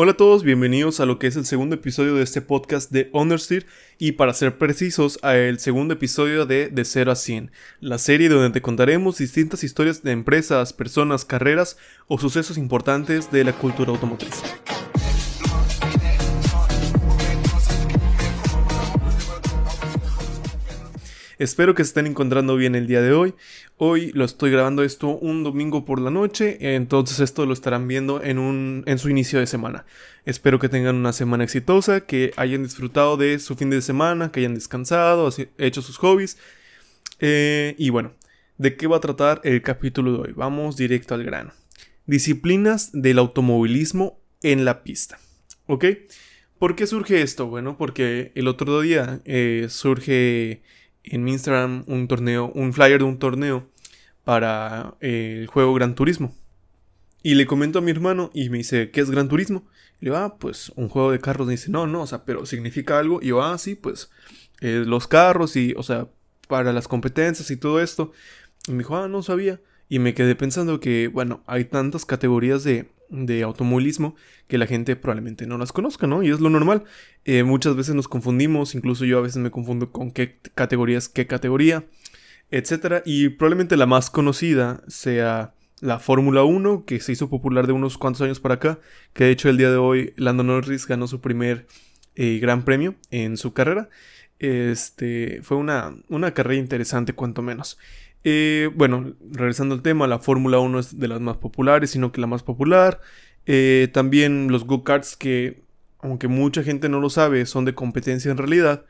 Hola a todos, bienvenidos a lo que es el segundo episodio de este podcast de Understeer y para ser precisos, a el segundo episodio de 0 a 100, la serie donde te contaremos distintas historias de empresas, personas, carreras o sucesos importantes de la cultura automotriz. Espero que se estén encontrando bien el día de hoy. Hoy lo estoy grabando esto un domingo por la noche, entonces esto lo estarán viendo en su inicio de semana. Espero que tengan una semana exitosa, que hayan disfrutado de su fin de semana, que hayan descansado, hecho sus hobbies. Y bueno, ¿de qué va a tratar el capítulo de hoy? Vamos directo al grano. Disciplinas del automovilismo en la pista. ¿Ok? ¿Por qué surge esto? Bueno, porque el otro día surge en mi Instagram un flyer de un torneo para el juego Gran Turismo. Y le comento a mi hermano y me dice, ¿qué es Gran Turismo? Y le digo, pues un juego de carros. Y dice, no, o sea, pero ¿significa algo? Y yo, sí, pues los carros y, o sea, para las competencias y todo esto. Y me dijo, no sabía. Y me quedé pensando que, bueno, hay tantas categorías de automovilismo que la gente probablemente no las conozca, ¿no? Y es lo normal. Muchas veces nos confundimos, incluso yo a veces me confundo con qué categoría, etcétera. Y probablemente la más conocida sea la Fórmula 1, que se hizo popular de unos cuantos años para acá, que de hecho el día de hoy Lando Norris ganó su primer gran premio en su carrera. Fue una carrera interesante, cuanto menos. Bueno, regresando al tema, la Fórmula 1 es de las más populares, sino que la más popular. También los go-karts, que aunque mucha gente no lo sabe, son de competencia en realidad.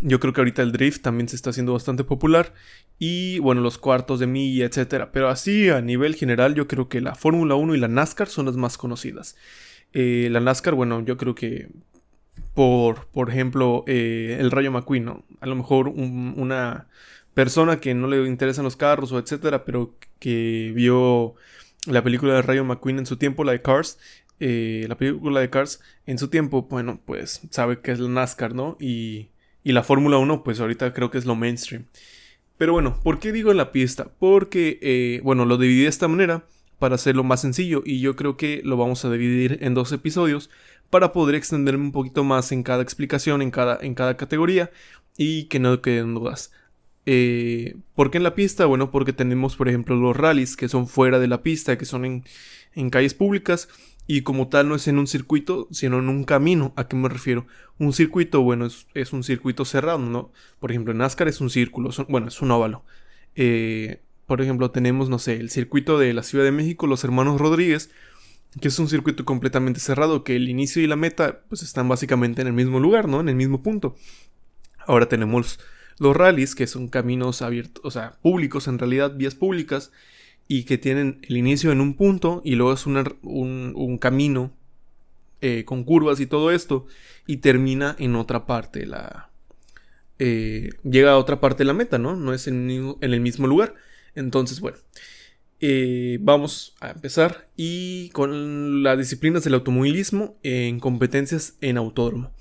Yo creo que ahorita el drift también se está haciendo bastante popular. Y bueno, los cuartos de milla, etcétera. Pero así a nivel general, yo creo que la Fórmula 1 y la NASCAR son las más conocidas. La NASCAR, bueno, yo creo que por ejemplo, el Rayo McQueen, ¿no? A lo mejor una persona que no le interesan los carros o etcétera, pero que vio la película de Rayo McQueen en su tiempo, la de Cars, la película de Cars en su tiempo, bueno, pues sabe que es la NASCAR, ¿no? Y la Fórmula 1, pues ahorita creo que es lo mainstream. Pero bueno, ¿por qué digo en la pista? Porque, bueno, lo dividí de esta manera para hacerlo más sencillo y yo creo que lo vamos a dividir en 2 episodios para poder extenderme un poquito más en cada explicación, en cada categoría y que no queden dudas. ¿Por qué en la pista? Bueno, porque tenemos, por ejemplo, los rallies que son fuera de la pista, que son en calles públicas y como tal no es en un circuito, sino en un camino. ¿A qué me refiero? Un circuito, bueno, es un circuito cerrado, ¿no? Por ejemplo, en NASCAR es un círculo, bueno, es un óvalo. Por ejemplo, tenemos, no sé, el circuito de la Ciudad de México, los Hermanos Rodríguez, que es un circuito completamente cerrado, que el inicio y la meta pues están básicamente en el mismo lugar, ¿no? En el mismo punto. Ahora tenemos los rallies, que son caminos abiertos, o sea, públicos en realidad, vías públicas, y que tienen el inicio en un punto y luego es un camino con curvas y todo esto, y termina en otra parte, llega a otra parte de la meta, ¿no? No es en el mismo lugar. Entonces, bueno, vamos a empezar y con las disciplinas del automovilismo en competencias en autódromo.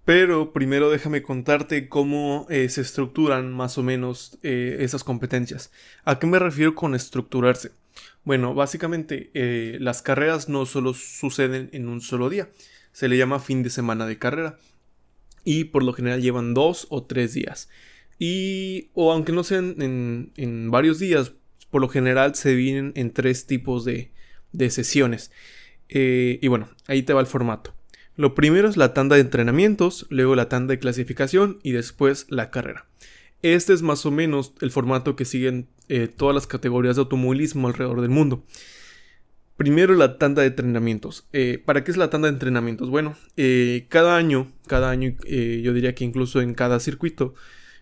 Pero primero déjame contarte cómo se estructuran más o menos esas competencias. ¿A qué me refiero con estructurarse? Bueno, básicamente las carreras no solo suceden en un solo día. Se le llama fin de semana de carrera. Y por lo general llevan 2 o 3 días. O aunque no sean en varios días, por lo general se dividen en 3 tipos de sesiones. Y bueno, ahí te va el formato. Lo primero es la tanda de entrenamientos, luego la tanda de clasificación y después la carrera. Este es más o menos el formato que siguen todas las categorías de automovilismo alrededor del mundo. Primero la tanda de entrenamientos. ¿Para qué es la tanda de entrenamientos? Bueno, cada año, yo diría que incluso en cada circuito.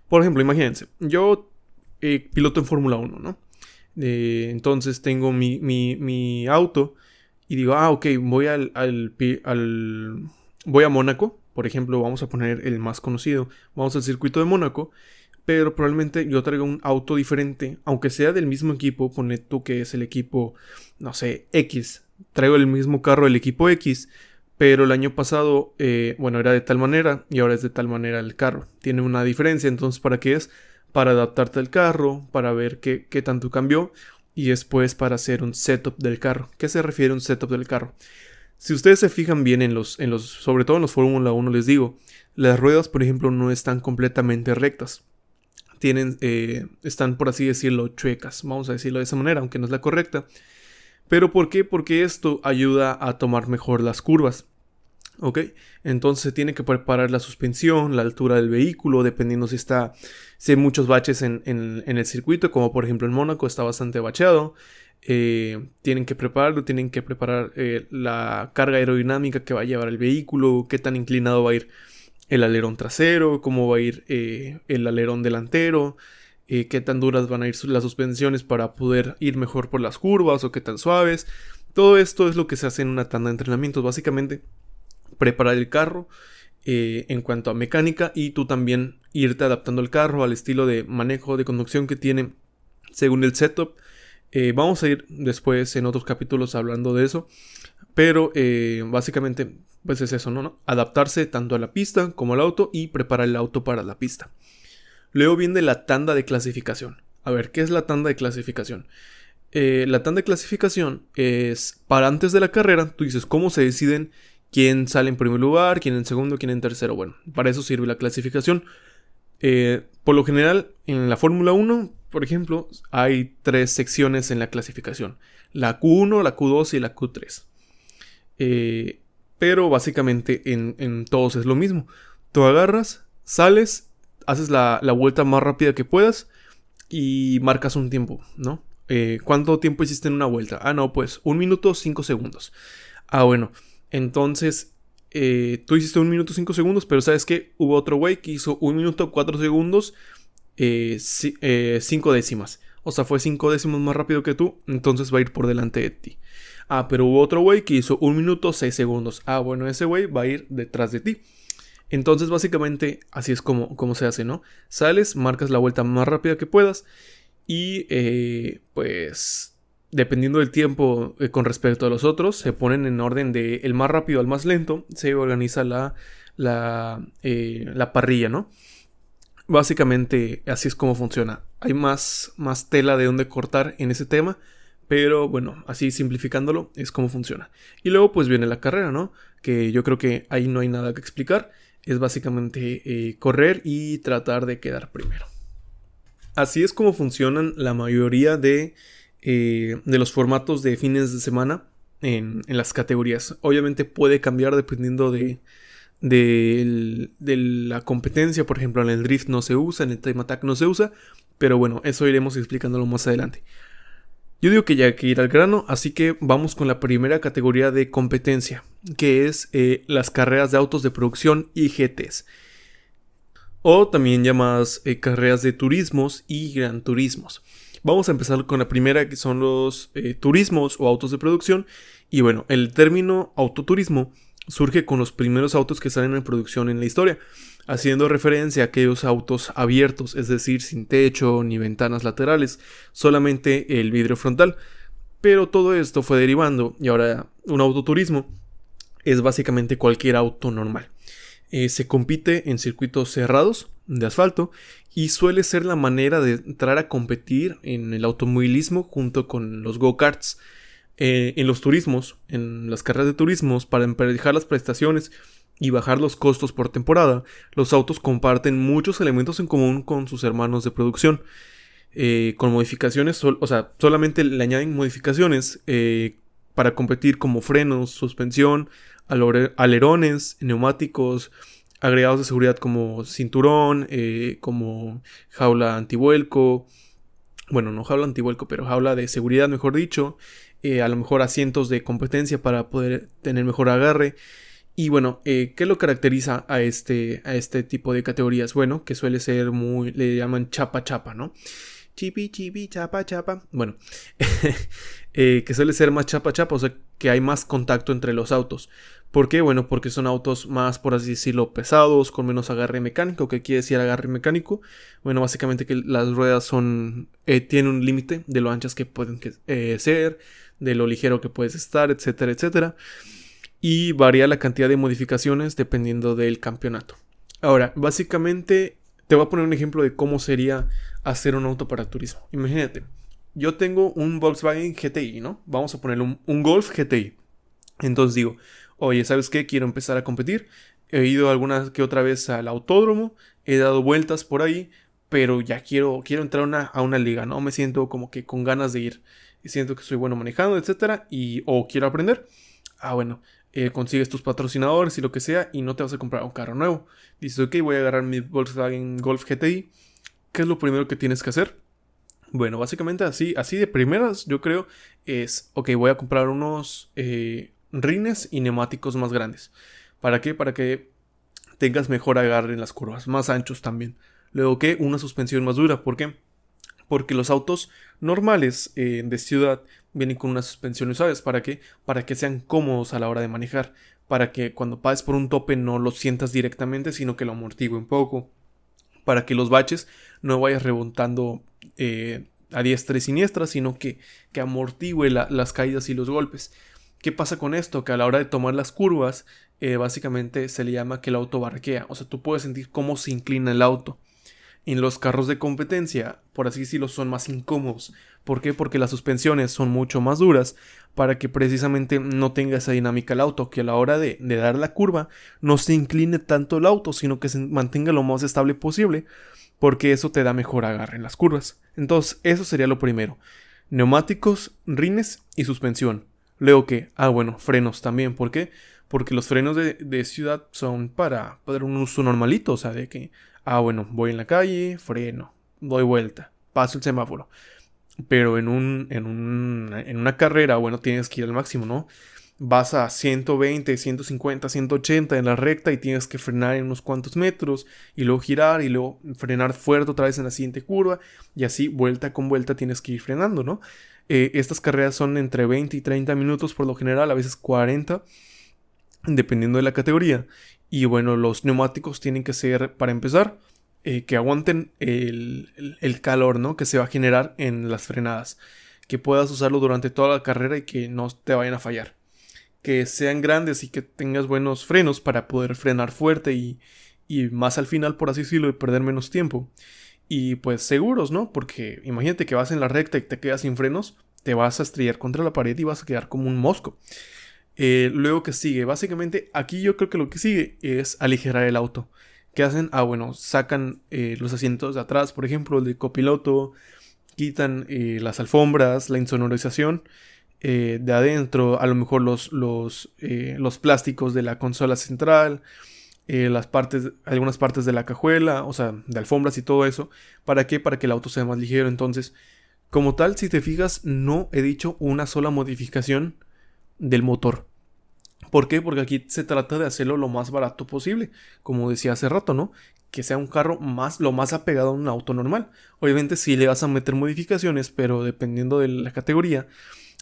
Por ejemplo, imagínense, yo piloto en Fórmula 1, ¿no? Entonces tengo mi auto y digo, ok, voy voy a Mónaco, por ejemplo, vamos a poner el más conocido, vamos al circuito de Mónaco, pero probablemente yo traiga un auto diferente, aunque sea del mismo equipo, ponle tú que es el equipo, no sé, X, traigo el mismo carro del equipo X, pero el año pasado, bueno, era de tal manera y ahora es de tal manera el carro, tiene una diferencia, entonces ¿para qué es? Para adaptarte al carro, para ver qué tanto cambió y después para hacer un setup del carro. ¿Qué se refiere a un setup del carro? Si ustedes se fijan bien sobre todo en los Fórmula 1, les digo, las ruedas, por ejemplo, no están completamente rectas. Están, por así decirlo, chuecas. Vamos a decirlo de esa manera, aunque no es la correcta. ¿Pero por qué? Porque esto ayuda a tomar mejor las curvas. ¿Ok? Entonces se tiene que preparar la suspensión, la altura del vehículo, dependiendo si hay muchos baches en el circuito, como por ejemplo en Mónaco está bastante bacheado. Tienen que preparar la carga aerodinámica que va a llevar el vehículo, qué tan inclinado va a ir el alerón trasero, cómo va a ir el alerón delantero, qué tan duras van a ir las suspensiones para poder ir mejor por las curvas o qué tan suaves. Todo esto es lo que se hace en una tanda de entrenamientos, básicamente preparar el carro en cuanto a mecánica y tú también irte adaptando el carro al estilo de manejo de conducción que tiene según el setup. Vamos a ir después en otros capítulos hablando de eso, pero básicamente pues es eso, ¿no? Adaptarse tanto a la pista como al auto y preparar el auto para la pista. Luego viene la tanda de clasificación. A ver, ¿qué es la tanda de clasificación? La tanda de clasificación es para antes de la carrera. Tú dices cómo se deciden quién sale en primer lugar, quién en segundo, quién en tercero. Bueno, para eso sirve la clasificación. Por lo general, en la Fórmula 1, por ejemplo, hay 3 secciones en la clasificación. La Q1, la Q2 y la Q3. Pero básicamente en todos es lo mismo. Tú agarras, sales, haces la vuelta más rápida que puedas y marcas un tiempo, ¿no? ¿Cuánto tiempo hiciste en una vuelta? Ah, no, pues 1 minuto 5 segundos. Ah, bueno, entonces tú hiciste 1 minuto 5 segundos, pero ¿sabes qué? Hubo otro güey que hizo 1 minuto 4 segundos 5 décimas. O sea, fue 5 décimos más rápido que tú, entonces va a ir por delante de ti. Ah, pero hubo otro güey que hizo 1 minuto 6 segundos. Ah, bueno, ese güey va a ir detrás de ti. Entonces, básicamente, así es como se hace, ¿no? Sales, marcas la vuelta más rápida que puedas y, pues, dependiendo del tiempo con respecto a los otros, se ponen en orden de el más rápido al más lento, se organiza la parrilla, ¿no? Básicamente, así es como funciona. Hay más tela de donde cortar en ese tema, pero bueno, así simplificándolo es como funciona. Y luego pues viene la carrera, ¿no? Que yo creo que ahí no hay nada que explicar. Es básicamente correr y tratar de quedar primero. Así es como funcionan la mayoría de los formatos de fines de semana en las categorías. Obviamente puede cambiar dependiendo de la competencia. Por ejemplo, en el drift no se usa, en el time attack no se usa, pero bueno, eso iremos explicándolo más adelante. Yo digo que ya hay que ir al grano, así que vamos con la primera categoría de competencia, que es las carreras de autos de producción y GTs, o también llamadas carreras de turismos y gran turismos. Vamos a empezar con la primera, que son los turismos o autos de producción. Y bueno, el término autoturismo surge con los primeros autos que salen en producción en la historia, haciendo referencia a aquellos autos abiertos, es decir, sin techo ni ventanas laterales, solamente el vidrio frontal. Pero todo esto fue derivando y ahora un autoturismo es básicamente cualquier auto normal. Se compite en circuitos cerrados de asfalto y suele ser la manera de entrar a competir en el automovilismo junto con los go-karts. En los turismos, en las carreras de turismos, para emparejar las prestaciones y bajar los costos por temporada, los autos comparten muchos elementos en común con sus hermanos de producción. Con modificaciones, solamente le añaden modificaciones para competir, como frenos, suspensión, alerones, neumáticos, agregados de seguridad como cinturón, como jaula antivuelco. Bueno, no jaula antivuelco, pero jaula de seguridad, mejor dicho. A lo mejor asientos de competencia para poder tener mejor agarre. Y bueno, ¿qué lo caracteriza a este tipo de categorías? Bueno, que suele ser le llaman chapa chapa, ¿no? Chipi chipi chapa chapa. Bueno, que suele ser más chapa chapa, o sea, que hay más contacto entre los autos. ¿Por qué? Bueno, porque son autos más, por así decirlo, pesados, con menos agarre mecánico. ¿Qué quiere decir agarre mecánico? Bueno, básicamente que las ruedas tienen un límite de lo anchas que pueden ser, de lo ligero que puedes estar, etcétera, etcétera. Y varía la cantidad de modificaciones dependiendo del campeonato. Ahora, básicamente, te voy a poner un ejemplo de cómo sería hacer un auto para turismo. Imagínate, yo tengo un Volkswagen GTI, ¿no? Vamos a ponerle un Golf GTI. Entonces digo, oye, ¿sabes qué? Quiero empezar a competir. He ido alguna que otra vez al autódromo, he dado vueltas por ahí, pero ya quiero entrar a una liga, ¿no? Me siento como que con ganas de ir. Y siento que soy bueno manejando, etcétera, o quiero aprender. Bueno, consigues tus patrocinadores y lo que sea, y no te vas a comprar un carro nuevo. Dices, ok, voy a agarrar mi Volkswagen Golf GTI. ¿Qué es lo primero que tienes que hacer? Bueno, básicamente así de primeras, yo creo, es, ok, voy a comprar unos rines y neumáticos más grandes. ¿Para qué? Para que tengas mejor agarre en las curvas, más anchos también. Luego que una suspensión más dura, ¿por qué? Porque los autos normales de ciudad vienen con unas suspensiones suaves. ¿Para qué? Para que sean cómodos a la hora de manejar. Para que cuando pases por un tope no lo sientas directamente, sino que lo amortigue un poco. Para que los baches no vayas rebotando a diestra y siniestra, sino que amortigüe las caídas y los golpes. ¿Qué pasa con esto? Que a la hora de tomar las curvas, básicamente se le llama que el auto barquea. O sea, tú puedes sentir cómo se inclina el auto. En los carros de competencia, por así decirlo, son más incómodos. ¿Por qué? Porque las suspensiones son mucho más duras para que precisamente no tenga esa dinámica el auto, que a la hora de dar la curva no se incline tanto el auto, sino que se mantenga lo más estable posible, porque eso te da mejor agarre en las curvas. Entonces, eso sería lo primero. Neumáticos, rines y suspensión. Luego que, bueno, frenos también. ¿Por qué? Porque los frenos de ciudad son para un uso normalito, o sea, de que bueno, voy en la calle, freno, doy vuelta, paso el semáforo. Pero en una carrera, bueno, tienes que ir al máximo, ¿no? Vas a 120, 150, 180 en la recta y tienes que frenar en unos cuantos metros y luego girar y luego frenar fuerte otra vez en la siguiente curva y así vuelta con vuelta tienes que ir frenando, ¿no? Estas carreras son entre 20 y 30 minutos por lo general, a veces 40, dependiendo de la categoría. Y bueno, los neumáticos tienen que ser, para empezar, que aguanten el calor, ¿no? Que se va a generar en las frenadas. Que puedas usarlo durante toda la carrera y que no te vayan a fallar. Que sean grandes y que tengas buenos frenos para poder frenar fuerte y más al final, por así decirlo, y perder menos tiempo. Y pues seguros, ¿no? Porque imagínate que vas en la recta y te quedas sin frenos, te vas a estrellar contra la pared y vas a quedar como un mosco. Luego que sigue, básicamente aquí yo creo que lo que sigue es aligerar el auto. ¿Qué hacen? Bueno, sacan los asientos de atrás, por ejemplo, el de copiloto, quitan las alfombras, la insonorización de adentro, a lo mejor los plásticos de la consola central, algunas partes de la cajuela, o sea, de alfombras y todo eso. ¿Para qué? Para que el auto sea más ligero. Entonces, como tal, si te fijas, no he dicho una sola modificación del motor. ¿Por qué? Porque aquí se trata de hacerlo lo más barato posible, como decía hace rato, ¿no? Que sea un carro lo más apegado a un auto normal. Obviamente sí le vas a meter modificaciones, pero dependiendo de la categoría,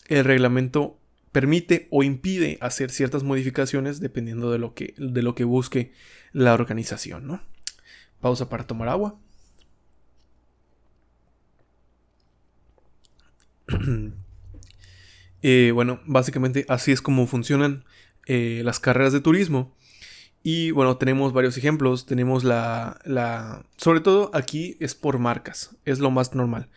el reglamento permite o impide hacer ciertas modificaciones dependiendo de lo que busque la organización, ¿no? Pausa para tomar agua. Bueno, básicamente así es como funcionan las carreras de turismo. Y bueno, tenemos varios ejemplos. Tenemos sobre todo aquí es por marcas. Es lo más normal.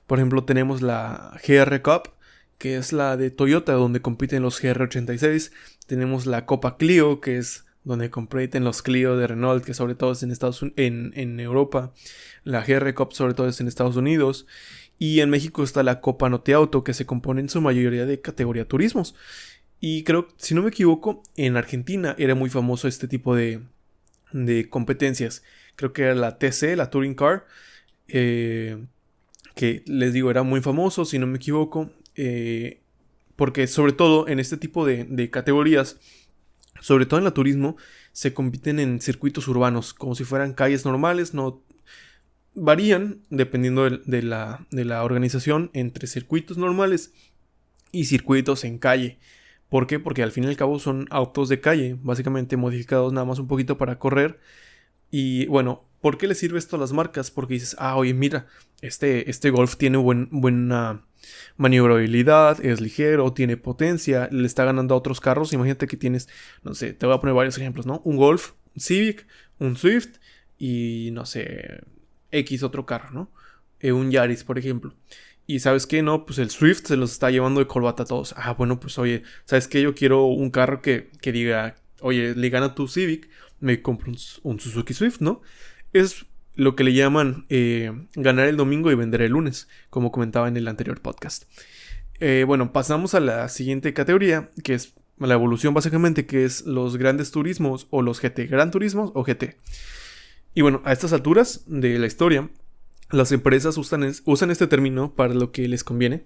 Por ejemplo, tenemos la GR Cup, que es la de Toyota, donde compiten los GR86. Tenemos la Copa Clio, que es donde compiten los Clio de Renault, que sobre todo es en Europa. La GR Cup sobre todo es en Estados Unidos. Y en México está la Copa Note Auto, que se compone en su mayoría de categoría turismos. Y creo, si no me equivoco, en Argentina era muy famoso este tipo de competencias. Creo que era la TC, la Touring Car, que les digo, era muy famoso, si no me equivoco, porque sobre todo en este tipo de categorías, sobre todo en la turismo, se compiten en circuitos urbanos, como si fueran calles normales, no varían dependiendo de la organización entre circuitos normales y circuitos en calle. ¿Por qué? Porque al fin y al cabo son autos de calle, básicamente modificados nada más un poquito para correr. Y bueno, ¿por qué le sirve esto a las marcas? Porque dices, oye, mira, este Golf tiene buena maniobrabilidad, es ligero, tiene potencia, le está ganando a otros carros. Imagínate que tienes, no sé, te voy a poner varios ejemplos, ¿no? Un Golf, un Civic, un Swift y no sé, X otro carro, ¿no? Un Yaris, por ejemplo. Y ¿sabes qué? No, pues el Swift se los está llevando de corbata a todos. Ah, bueno, pues oye, ¿sabes qué? Yo quiero un carro que diga, oye, le gana tu Civic, me compro un Suzuki Swift, ¿no? Es lo que le llaman ganar el domingo y vender el lunes, como comentaba en el anterior podcast. Bueno, pasamos a la siguiente categoría, que es la evolución básicamente, que es los grandes turismos o los GT, Gran Turismos o GT. Y bueno, a estas alturas de la historia, las empresas usan este término para lo que les conviene,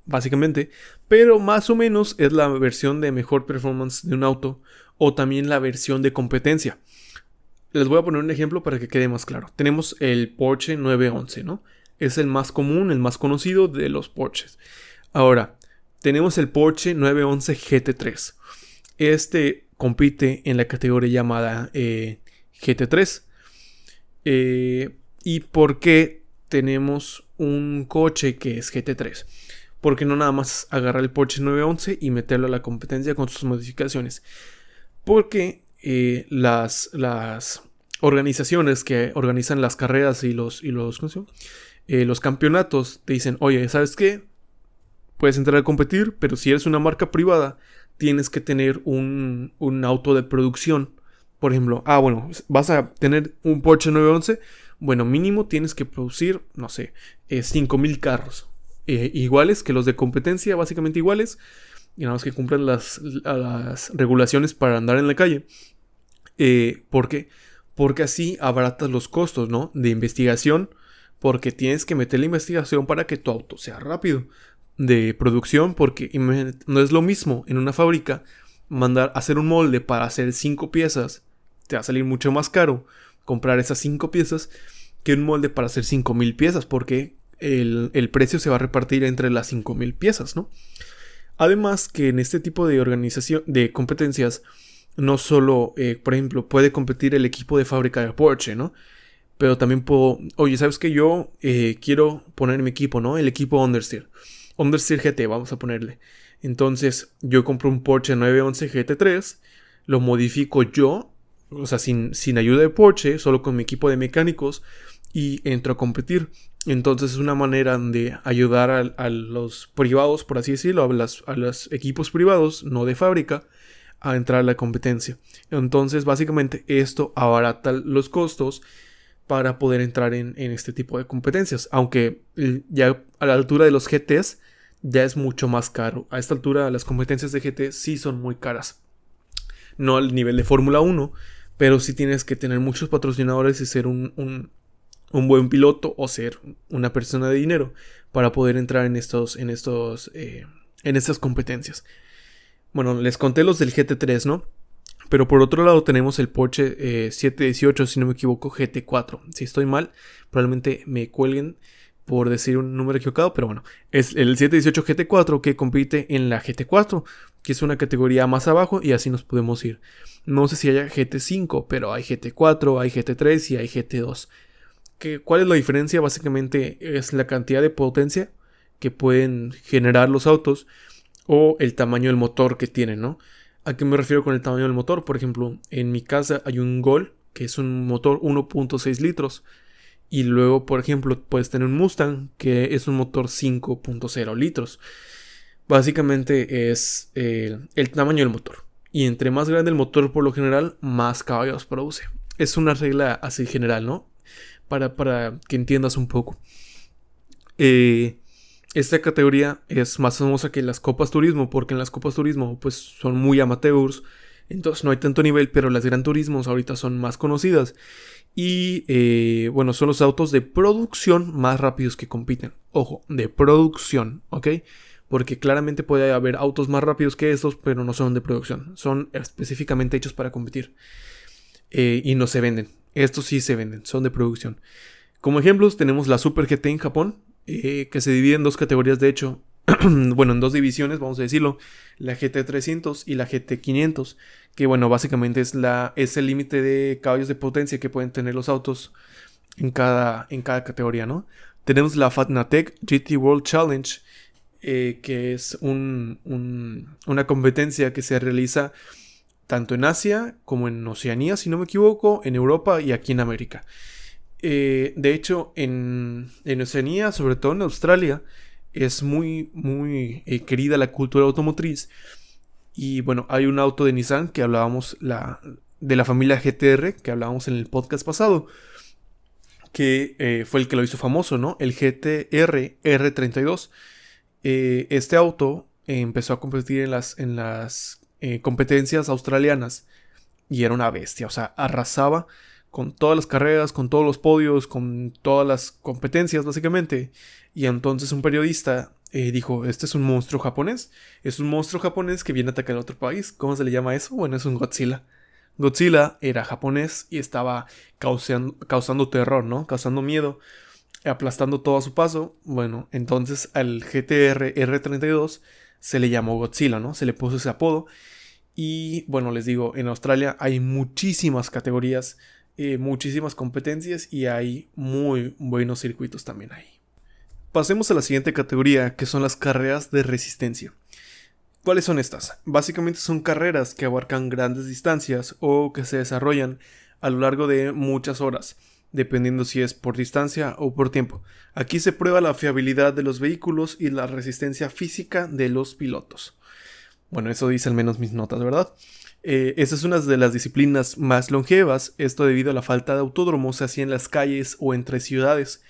básicamente, pero más o menos es la versión de mejor performance de un auto o también la versión de competencia. Les voy a poner un ejemplo para que quede más claro. Tenemos el Porsche 911, ¿no? Es el más común, el más conocido de los Porsches. Ahora, tenemos el Porsche 911 GT3. Este compite en la categoría llamada GT3. ¿Y por qué tenemos un coche que es GT3? Porque no nada más agarrar el Porsche 911 y meterlo a la competencia con sus modificaciones. Porque las organizaciones que organizan las carreras y los campeonatos te dicen, oye, ¿sabes qué? Puedes entrar a competir, pero si eres una marca privada, tienes que tener un auto de producción. Por ejemplo, bueno, vas a tener un Porsche 911. Bueno, mínimo tienes que producir, no sé, 5,000 carros. Iguales que los de competencia, básicamente iguales. Y nada más que cumplan las regulaciones para andar en la calle. ¿Por qué? Porque así abaratas los costos, ¿no? De investigación. Porque tienes que meter la investigación para que tu auto sea rápido. De producción, porque no es lo mismo en una fábrica mandar a hacer un molde para hacer 5 piezas. Te va a salir mucho más caro comprar esas 5 piezas que un molde para hacer 5,000 piezas, porque el precio se va a repartir entre las 5,000 piezas, ¿no? Además que en este tipo de organización de competencias no solo, por ejemplo, puede competir el equipo de fábrica de Porsche, ¿no? Pero también puedo, oye, ¿sabes qué? Yo quiero poner mi equipo, ¿no? El equipo Understeer GT, vamos a ponerle. Entonces, yo compro un Porsche 911 GT3, lo modifico yo, o sea, sin ayuda de Porsche, solo con mi equipo de mecánicos, y entro a competir. Entonces es una manera de ayudar a los privados, por así decirlo, a los equipos privados, no de fábrica, a entrar a la competencia. Entonces, básicamente, esto abarata los costos para poder entrar en este tipo de competencias. Aunque ya a la altura de los GTs ya es mucho más caro. A esta altura las competencias de GT sí son muy caras. No al nivel de Fórmula 1, pero sí tienes que tener muchos patrocinadores y ser un buen piloto o ser una persona de dinero para poder entrar en estas competencias. Bueno, les conté los del GT3, ¿no? Pero por otro lado tenemos el Porsche 718, si no me equivoco, GT4. Si estoy mal, probablemente me cuelguen por decir un número equivocado, pero bueno, es el 718 GT4 que compite en la GT4, que es una categoría más abajo, y así nos podemos ir. No sé si haya GT5, pero hay GT4, hay GT3 y hay GT2. ¿Cuál es la diferencia? Básicamente es la cantidad de potencia que pueden generar los autos o el tamaño del motor que tienen, ¿no? ¿A qué me refiero con el tamaño del motor? Por ejemplo, en mi casa hay un Gol, que es un motor 1.6 litros. Y luego, por ejemplo, puedes tener un Mustang, que es un motor 5.0 litros. Básicamente es el tamaño del motor. Y entre más grande el motor, por lo general, más caballos produce. Es una regla así general, ¿no? Para que entiendas un poco. Esta categoría es más famosa que las Copas Turismo, porque en las Copas Turismo pues son muy amateurs, entonces no hay tanto nivel, pero las Gran Turismos ahorita son más conocidas. Y bueno, son los autos de producción más rápidos que compiten. Ojo, de producción, ¿ok? Porque claramente puede haber autos más rápidos que estos, pero no son de producción. Son específicamente hechos para competir. Y no se venden. Estos sí se venden, son de producción. Como ejemplos tenemos la Super GT en Japón, que se divide en dos categorías, de hecho. Bueno, en dos divisiones, vamos a decirlo. La GT300 y la GT500. Que bueno, básicamente es el límite de caballos de potencia que pueden tener los autos en cada categoría, ¿no? Tenemos la Fanatec GT World Challenge, que es una competencia que se realiza tanto en Asia como en Oceanía, si no me equivoco, en Europa y aquí en América. De hecho, en Oceanía, sobre todo en Australia, es muy, muy querida la cultura automotriz. Y bueno, hay un auto de Nissan que hablábamos, de la familia GTR, que hablábamos en el podcast pasado, que fue el que lo hizo famoso, ¿no? El GTR R32. Este auto empezó a competir en las competencias australianas y era una bestia, o sea, arrasaba con todas las carreras, con todos los podios, con todas las competencias básicamente. Y entonces un periodista dijo, este es un monstruo japonés, es un monstruo japonés que viene a atacar a otro país. ¿Cómo se le llama eso? Bueno, es un Godzilla. Godzilla era japonés y estaba causando terror, ¿no? Causando miedo, aplastando todo a su paso. Bueno, entonces al GTR R32 se le llamó Godzilla, ¿no? Se le puso ese apodo. Y bueno, les digo, en Australia hay muchísimas categorías, muchísimas competencias y hay muy buenos circuitos también ahí. Pasemos a la siguiente categoría, que son las carreras de resistencia. ¿Cuáles son estas? Básicamente son carreras que abarcan grandes distancias o que se desarrollan a lo largo de muchas horas, dependiendo si es por distancia o por tiempo. Aquí se prueba la fiabilidad de los vehículos y la resistencia física de los pilotos. Bueno, eso dice al menos mis notas, ¿verdad? Esta es una de las disciplinas más longevas. Esto debido a la falta de autódromos se hacía en las calles o entre ciudades.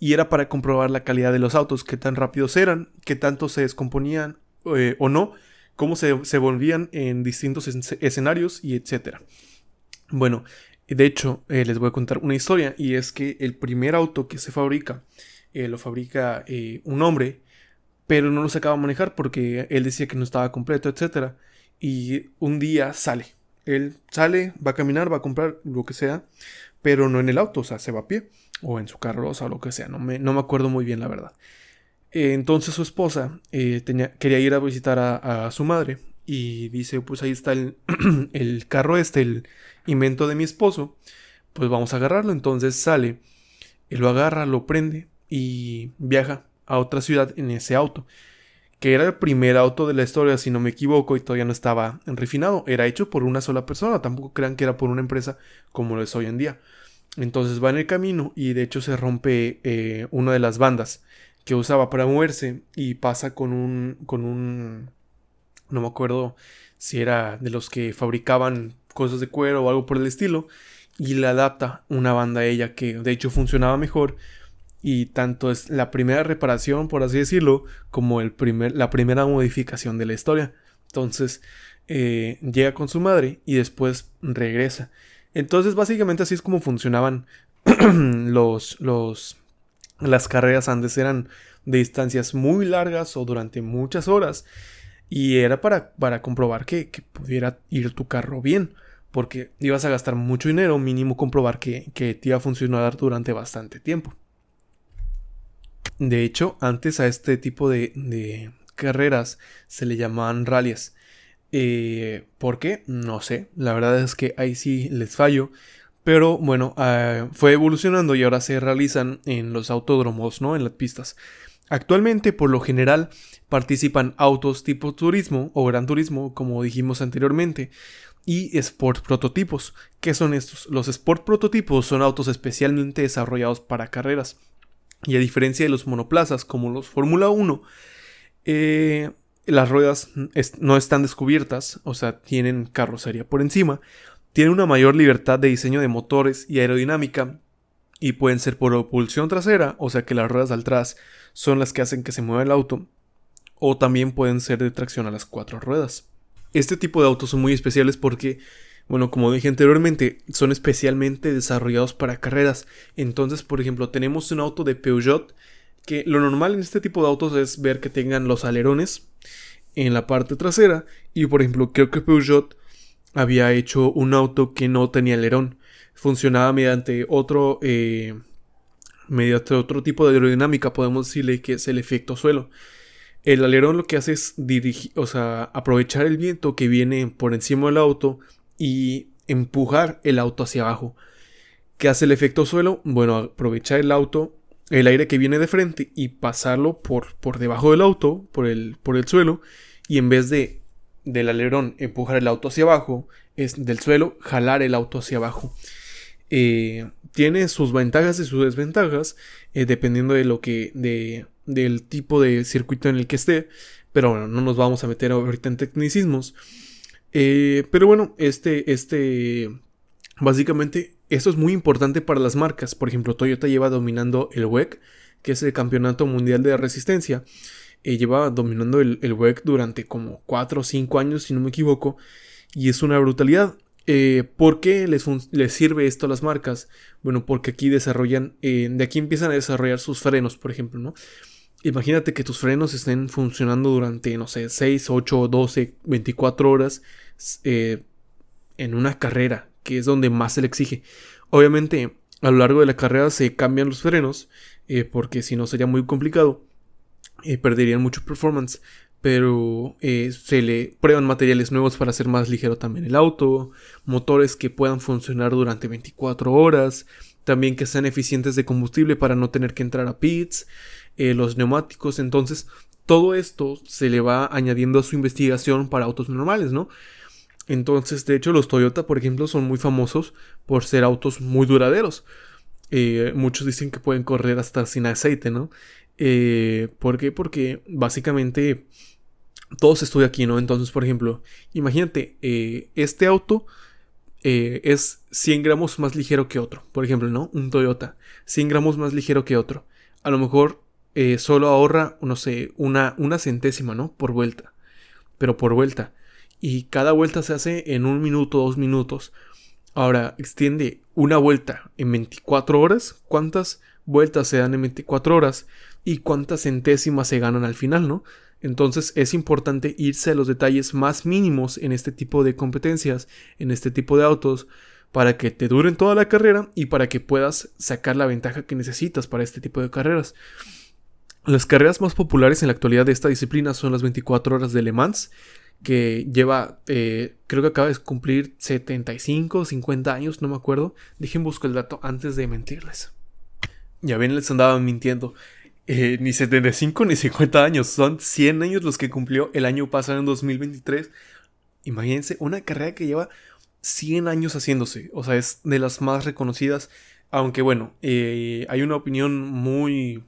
Y era para comprobar la calidad de los autos, qué tan rápidos eran, qué tanto se descomponían o no, cómo se volvían en distintos escenarios y etcétera. Bueno, de hecho, les voy a contar una historia, y es que el primer auto que se fabrica, lo fabrica un hombre, pero no lo sacaba a manejar porque él decía que no estaba completo, etcétera. Y un día él sale, va a caminar, va a comprar lo que sea, pero no en el auto, o sea, se va a pie, o en su carroza o lo que sea, no me acuerdo muy bien la verdad. Entonces su esposa quería ir a visitar a su madre y dice, pues ahí está el carro el invento de mi esposo, pues vamos a agarrarlo. Entonces sale, él lo agarra, lo prende y viaja a otra ciudad en ese auto, que era el primer auto de la historia, si no me equivoco, y todavía no estaba refinado, era hecho por una sola persona, tampoco crean que era por una empresa como lo es hoy en día. Entonces va en el camino y de hecho se rompe una de las bandas que usaba para moverse y pasa con un no me acuerdo si era de los que fabricaban cosas de cuero o algo por el estilo, y le adapta una banda a ella que de hecho funcionaba mejor. Y tanto es la primera reparación, por así decirlo, como la primera modificación de la historia. Entonces llega con su madre y después regresa. Entonces básicamente así es como funcionaban las carreras antes. Eran de distancias muy largas o durante muchas horas. Y era para comprobar que pudiera ir tu carro bien. Porque ibas a gastar mucho dinero, mínimo comprobar que te iba a funcionar durante bastante tiempo. De hecho, antes a este tipo de carreras se le llamaban rallies. ¿Por qué? No sé. La verdad es que ahí sí les fallo. Pero bueno, fue evolucionando y ahora se realizan en los autódromos, ¿no? En las pistas. Actualmente, por lo general, participan autos tipo turismo o gran turismo, como dijimos anteriormente, y sport prototipos. ¿Qué son estos? Los sport prototipos son autos especialmente desarrollados para carreras. Y a diferencia de los monoplazas como los Fórmula 1, las ruedas no están descubiertas, o sea, tienen carrocería por encima, tienen una mayor libertad de diseño de motores y aerodinámica, y pueden ser por propulsión trasera, o sea que las ruedas de atrás son las que hacen que se mueva el auto, o también pueden ser de tracción a las 4 ruedas. Este tipo de autos son muy especiales porque, bueno, como dije anteriormente, son especialmente desarrollados para carreras. Entonces, por ejemplo, tenemos un auto de Peugeot, que lo normal en este tipo de autos es ver que tengan los alerones en la parte trasera. Y por ejemplo, creo que Peugeot había hecho un auto que no tenía alerón. Funcionaba mediante otro tipo de aerodinámica, podemos decirle que es el efecto suelo. El alerón lo que hace es aprovechar el viento que viene por encima del auto y empujar el auto hacia abajo. ¿Qué hace el efecto suelo? Bueno, aprovechar el aire que viene de frente y pasarlo por debajo del auto, por el suelo, y en vez del alerón empujar el auto hacia abajo, es del suelo jalar el auto hacia abajo. Tiene sus ventajas y sus desventajas, dependiendo de del tipo de circuito en el que esté, pero bueno, no nos vamos a meter ahorita en tecnicismos. Pero bueno, básicamente esto es muy importante para las marcas. Por ejemplo, Toyota lleva dominando el WEC, que es el Campeonato Mundial de Resistencia. Lleva dominando el WEC durante como 4 o 5 años, si no me equivoco, y es una brutalidad. ¿Por qué les sirve esto a las marcas? Bueno, porque aquí desarrollan, de aquí empiezan a desarrollar sus frenos, por ejemplo, ¿no? Imagínate que tus frenos estén funcionando durante, no sé, 6, 8, 12, 24 horas en una carrera, que es donde más se le exige. Obviamente, a lo largo de la carrera se cambian los frenos, porque si no sería muy complicado, perderían mucho performance. Pero se le prueban materiales nuevos para hacer más ligero también el auto, motores que puedan funcionar durante 24 horas, también que sean eficientes de combustible para no tener que entrar a pits, los neumáticos. Entonces todo esto se le va añadiendo a su investigación para autos normales, ¿no? Entonces, de hecho, los Toyota, por ejemplo, son muy famosos por ser autos muy duraderos. Muchos dicen que pueden correr hasta sin aceite, ¿no? ¿Por qué? Porque básicamente todo se estudia aquí, ¿no? Entonces, por ejemplo, imagínate, este auto es 100 gramos más ligero que otro. Por ejemplo, ¿no? Un Toyota, 100 gramos más ligero que otro. A lo mejor solo ahorra, no sé, una centésima, ¿no? Por vuelta. Pero por vuelta. Y cada vuelta se hace en 1 minuto, 2 minutos. Ahora, extiende una vuelta en 24 horas. ¿Cuántas vueltas se dan en 24 horas? Y cuántas centésimas se ganan al final, ¿no? Entonces es importante irse a los detalles más mínimos en este tipo de competencias, en este tipo de autos, para que te duren toda la carrera y para que puedas sacar la ventaja que necesitas para este tipo de carreras. Las carreras más populares en la actualidad de esta disciplina son las 24 horas de Le Mans, que lleva, creo que acaba de cumplir 75 o 50 años, no me acuerdo. Dejen busco el dato antes de mentirles. Ya ven, les andaba mintiendo. Ni 75 ni 50 años, son 100 años los que cumplió el año pasado en 2023. Imagínense, una carrera que lleva 100 años haciéndose, o sea, es de las más reconocidas, aunque bueno, hay una opinión muy,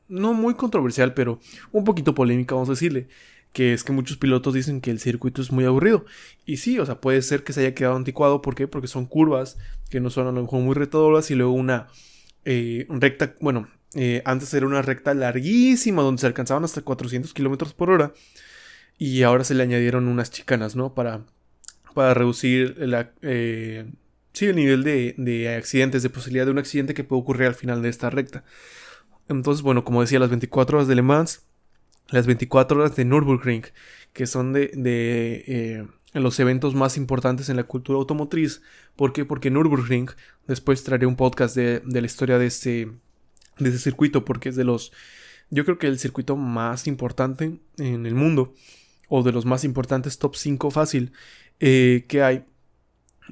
no muy controversial, pero un poquito polémica, vamos a decirle, que es que muchos pilotos dicen que el circuito es muy aburrido, y sí, o sea, puede ser que se haya quedado anticuado. ¿Por qué? Porque son curvas que no son a lo mejor muy retadoras y luego una recta, bueno, antes era una recta larguísima donde se alcanzaban hasta 400 kilómetros por hora y ahora se le añadieron unas chicanas, ¿no? Para reducir sí, el nivel de accidentes, de posibilidad de un accidente que puede ocurrir al final de esta recta. Entonces, bueno, como decía, las 24 horas de Le Mans, las 24 horas de Nürburgring, que son de los eventos más importantes en la cultura automotriz. ¿Por qué? Porque Nürburgring, después traeré un podcast de la historia de ese circuito, porque es yo creo que el circuito más importante en el mundo, o de los más importantes, top 5 fácil, que hay.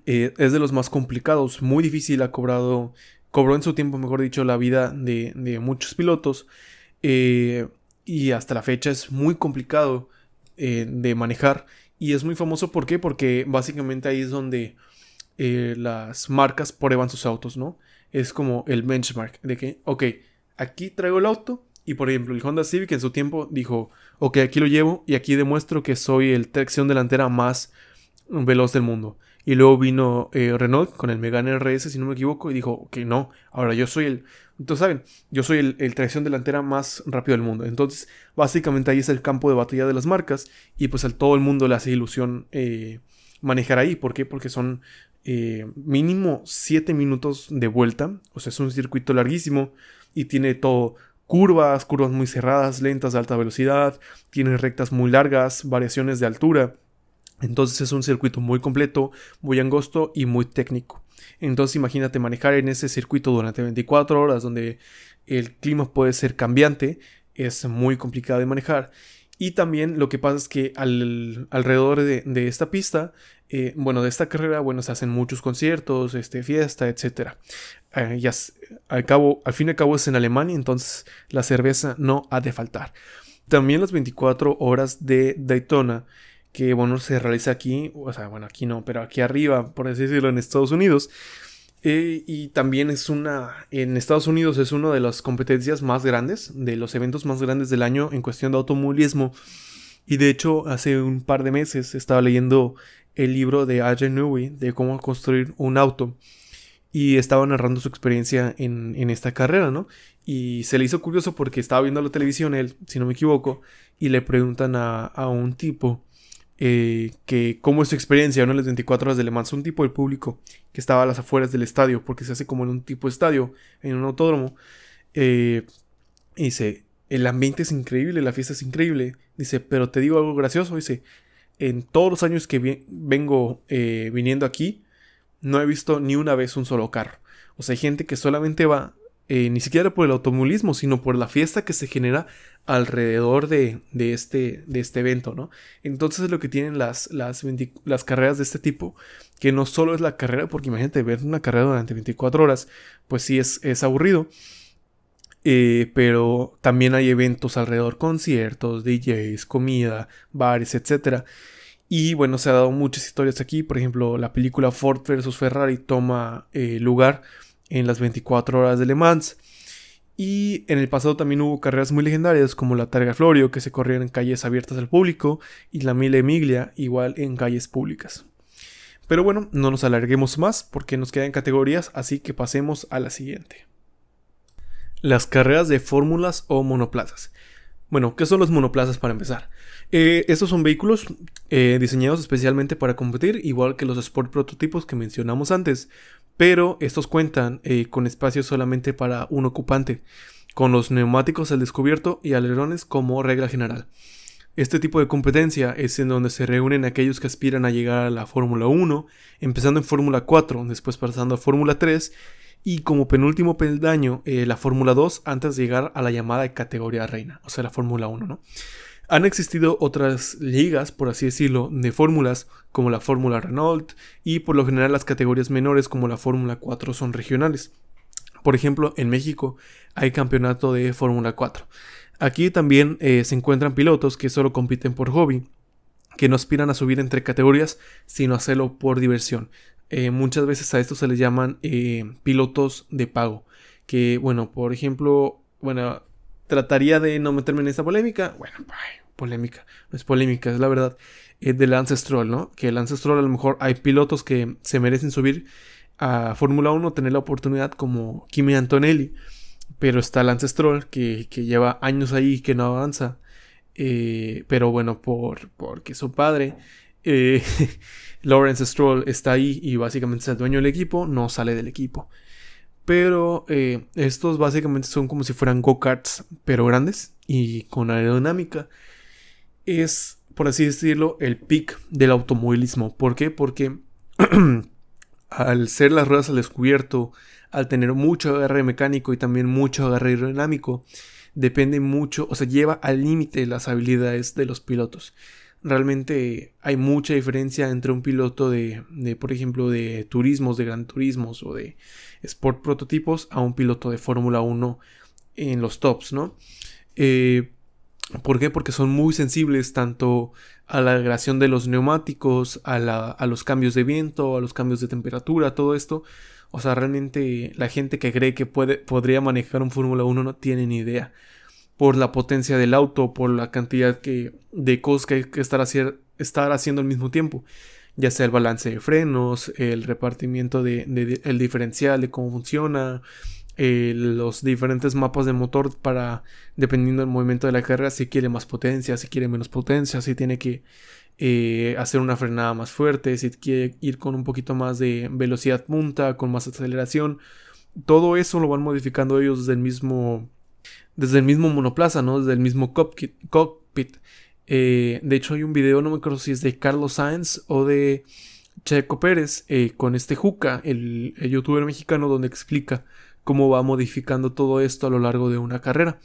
Es de los más complicados, muy difícil, cobró en su tiempo, mejor dicho, la vida de muchos pilotos, y hasta la fecha es muy complicado de manejar, y es muy famoso. ¿Por qué? Porque básicamente ahí es donde las marcas prueban sus autos, ¿no? Es como el benchmark de que, ok, aquí traigo el auto, y por ejemplo el Honda Civic en su tiempo dijo, ok, aquí lo llevo y aquí demuestro que soy el tracción delantera más veloz del mundo. Y luego vino Renault con el Megane RS, si no me equivoco, y dijo, ok, no, ahora yo soy entonces saben, yo soy el tracción delantera más rápido del mundo. Entonces básicamente ahí es el campo de batalla de las marcas, y pues a todo el mundo le hace ilusión manejar ahí. ¿Por qué? Porque son mínimo 7 minutos de vuelta, o sea, es un circuito larguísimo y tiene todo, curvas muy cerradas, lentas, de alta velocidad, tiene rectas muy largas, variaciones de altura. Entonces es un circuito muy completo, muy angosto y muy técnico. Entonces imagínate manejar en ese circuito durante 24 horas donde el clima puede ser cambiante, es muy complicado de manejar. Y también lo que pasa es que alrededor de esta pista, bueno, de esta carrera, bueno, se hacen muchos conciertos, fiesta, etc. Al fin y al cabo es en Alemania, entonces la cerveza no ha de faltar. También las 24 horas de Daytona, que bueno, se realiza aquí, o sea, bueno, aquí no, pero aquí arriba, por así decirlo, en Estados Unidos. Y también en Estados Unidos es una de las competencias más grandes, de los eventos más grandes del año en cuestión de automovilismo. Y de hecho, hace un par de meses estaba leyendo el libro de Adrian Newey de cómo construir un auto. Y estaba narrando su experiencia en esta carrera, ¿no? Y se le hizo curioso porque estaba viendo la televisión él, si no me equivoco, y le preguntan a un tipo que cómo es su experiencia, ¿no? En las 24 horas de Le Mans, un tipo del público que estaba a las afueras del estadio, porque se hace como en un tipo de estadio, en un autódromo. Y dice, el ambiente es increíble, la fiesta es increíble. Dice, pero te digo algo gracioso, dice, en todos los años que vengo viniendo aquí, no he visto ni una vez un solo carro. O sea, hay gente que solamente va, ni siquiera por el automovilismo, sino por la fiesta que se genera alrededor de este evento, ¿no? Entonces es lo que tienen las carreras de este tipo, que no solo es la carrera, porque imagínate ver una carrera durante 24 horas, pues sí es aburrido. Pero también hay eventos alrededor, conciertos, DJs, comida, bares, etc. Y bueno, se ha dado muchas historias aquí. Por ejemplo, la película Ford vs Ferrari toma lugar en las 24 horas de Le Mans. Y en el pasado también hubo carreras muy legendarias como la Targa Florio, que se corrían en calles abiertas al público, y la Mille Miglia, igual en calles públicas. Pero bueno, no nos alarguemos más porque nos quedan categorías, así que pasemos a la siguiente. Las carreras de fórmulas o monoplazas. Bueno, ¿qué son los monoplazas para empezar? Estos son vehículos diseñados especialmente para competir, igual que los Sport prototipos que mencionamos antes, pero estos cuentan con espacio solamente para un ocupante, con los neumáticos al descubierto y alerones como regla general. Este tipo de competencia es en donde se reúnen aquellos que aspiran a llegar a la Fórmula 1, empezando en Fórmula 4, después pasando a Fórmula 3, y como penúltimo peldaño, la Fórmula 2 antes de llegar a la llamada categoría reina, o sea, la Fórmula 1, ¿no? Han existido otras ligas, por así decirlo, de fórmulas, como la Fórmula Renault, y por lo general las categorías menores como la Fórmula 4 son regionales. Por ejemplo, en México hay campeonato de Fórmula 4. Aquí también se encuentran pilotos que solo compiten por hobby, que no aspiran a subir entre categorías, sino hacerlo por diversión. Muchas veces a esto se les llaman pilotos de pago. Que, bueno, por ejemplo, bueno, trataría de no meterme en esta polémica. Bueno, polémica, no es polémica, es la verdad. De Lance Stroll, ¿no? Que Lance Stroll a lo mejor hay pilotos que se merecen subir a Fórmula 1, tener la oportunidad como Kimi Antonelli. Pero está Lance Stroll que lleva años ahí y que no avanza. Pero bueno, porque su padre, Lawrence Stroll, está ahí y básicamente es el dueño del equipo, no sale del equipo. Pero estos básicamente son como si fueran go-karts, pero grandes y con aerodinámica. Es, por así decirlo, el peak del automovilismo. ¿Por qué? Porque al ser las ruedas al descubierto, al tener mucho agarre mecánico y también mucho agarre aerodinámico, depende mucho, o sea, lleva al límite las habilidades de los pilotos. Realmente hay mucha diferencia entre un piloto de por ejemplo, de turismos, de gran turismos o de sport prototipos a un piloto de Fórmula 1 en los tops, ¿no? ¿Por qué? Porque son muy sensibles tanto a la agregación de los neumáticos, a los cambios de viento, a los cambios de temperatura, todo esto. O sea, realmente la gente que cree que podría manejar un Fórmula 1 no tiene ni idea. Por la potencia del auto, por la cantidad de cosas que hay que estar haciendo al mismo tiempo. Ya sea el balance de frenos, el repartimiento el diferencial, de cómo funciona, los diferentes mapas de motor para, dependiendo del movimiento de la carrera, si quiere más potencia, si quiere menos potencia, si tiene que hacer una frenada más fuerte, si quiere ir con un poquito más de velocidad punta, con más aceleración. Todo eso lo van modificando ellos desde el mismo monoplaza, ¿no? Desde el mismo cockpit. De hecho hay un video, no me acuerdo si es de Carlos Sainz o de Checo Pérez, con este Juca, el youtuber mexicano, donde explica cómo va modificando todo esto a lo largo de una carrera.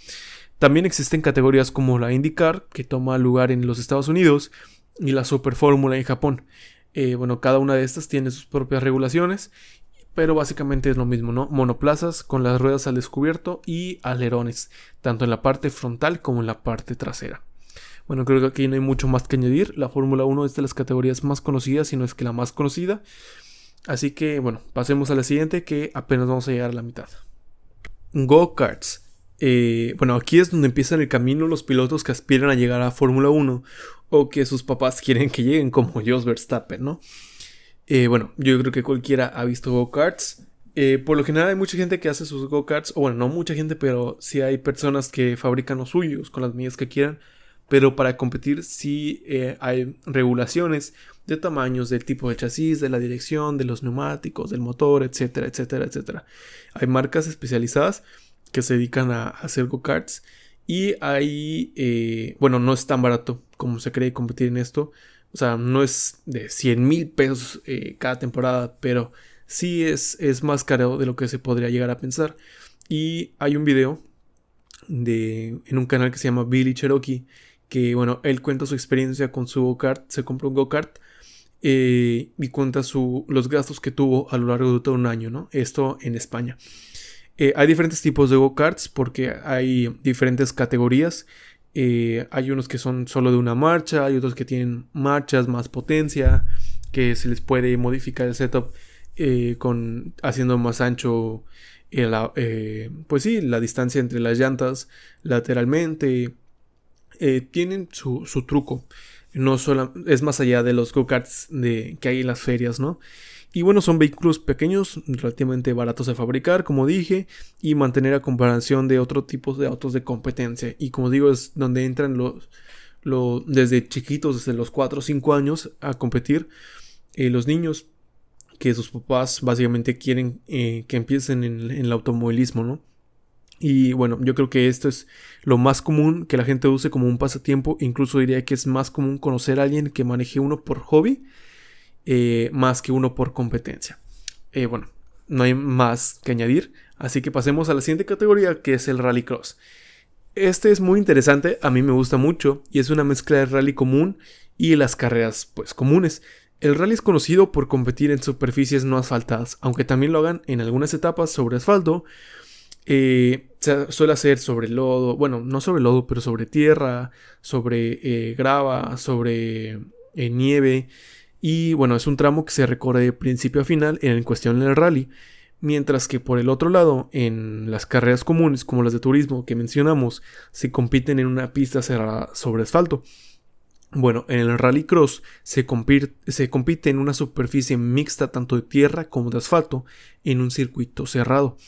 También existen categorías como la IndyCar, que toma lugar en los Estados Unidos, y la Super Fórmula en Japón. Bueno, cada una de estas tiene sus propias regulaciones, pero básicamente es lo mismo, ¿no? Monoplazas con las ruedas al descubierto y alerones, tanto en la parte frontal como en la parte trasera. Bueno, creo que aquí no hay mucho más que añadir. La Fórmula 1 es de las categorías más conocidas, si no es que la más conocida. Así que bueno, pasemos a la siguiente, que apenas vamos a llegar a la mitad. Go-karts. Bueno, aquí es donde empiezan el camino los pilotos que aspiran a llegar a Fórmula 1 o que sus papás quieren que lleguen, como Jos Verstappen, ¿no? Bueno, yo creo que cualquiera ha visto go-karts. Por lo general hay mucha gente que hace sus go-karts, o bueno, no mucha gente, pero sí hay personas que fabrican los suyos con las medidas que quieran. Pero para competir sí hay regulaciones de tamaños, del tipo de chasis, de la dirección, de los neumáticos, del motor, etcétera, etcétera, etcétera. Hay marcas especializadas que se dedican a hacer go-karts y hay, bueno, no es tan barato como se cree competir en esto. O sea, no es de 100,000 pesos cada temporada, pero sí es más caro de lo que se podría llegar a pensar. Y hay un video en un canal que se llama Billy Cherokee, que bueno, él cuenta su experiencia con su go-kart, se compró un go-kart y cuenta los gastos que tuvo a lo largo de todo un año, ¿no? Esto en España. Hay diferentes tipos de go-karts porque hay diferentes categorías. Hay unos que son solo de una marcha, hay otros que tienen marchas, más potencia, que se les puede modificar el setup haciendo más ancho pues sí, la distancia entre las llantas lateralmente. Tienen su truco. No solo, es más allá de los go-karts que hay en las ferias, ¿no? Y bueno, son vehículos pequeños, relativamente baratos de fabricar, como dije, y mantener a comparación de otros tipos de autos de competencia. Y como digo, es donde entran desde chiquitos, desde los 4 o 5 años, a competir los niños que sus papás básicamente quieren que empiecen en el automovilismo, ¿no? Y bueno, yo creo que esto es lo más común que la gente use como un pasatiempo. Incluso diría que es más común conocer a alguien que maneje uno por hobby más que uno por competencia. Bueno, no hay más que añadir. Así que pasemos a la siguiente categoría, que es el rallycross. Este es muy interesante, a mí me gusta mucho y es una mezcla de rally común y las carreras pues comunes. El rally es conocido por competir en superficies no asfaltadas, aunque también lo hagan en algunas etapas sobre asfalto. Se suele hacer sobre lodo, bueno, no sobre lodo, pero sobre tierra, sobre grava, sobre nieve. Y bueno, es un tramo que se recorre de principio a final en cuestión del rally. Mientras que por el otro lado, en las carreras comunes como las de turismo que mencionamos, se compiten en una pista cerrada sobre asfalto. Bueno, en el rallycross se compite en una superficie mixta tanto de tierra como de asfalto en un circuito cerrado.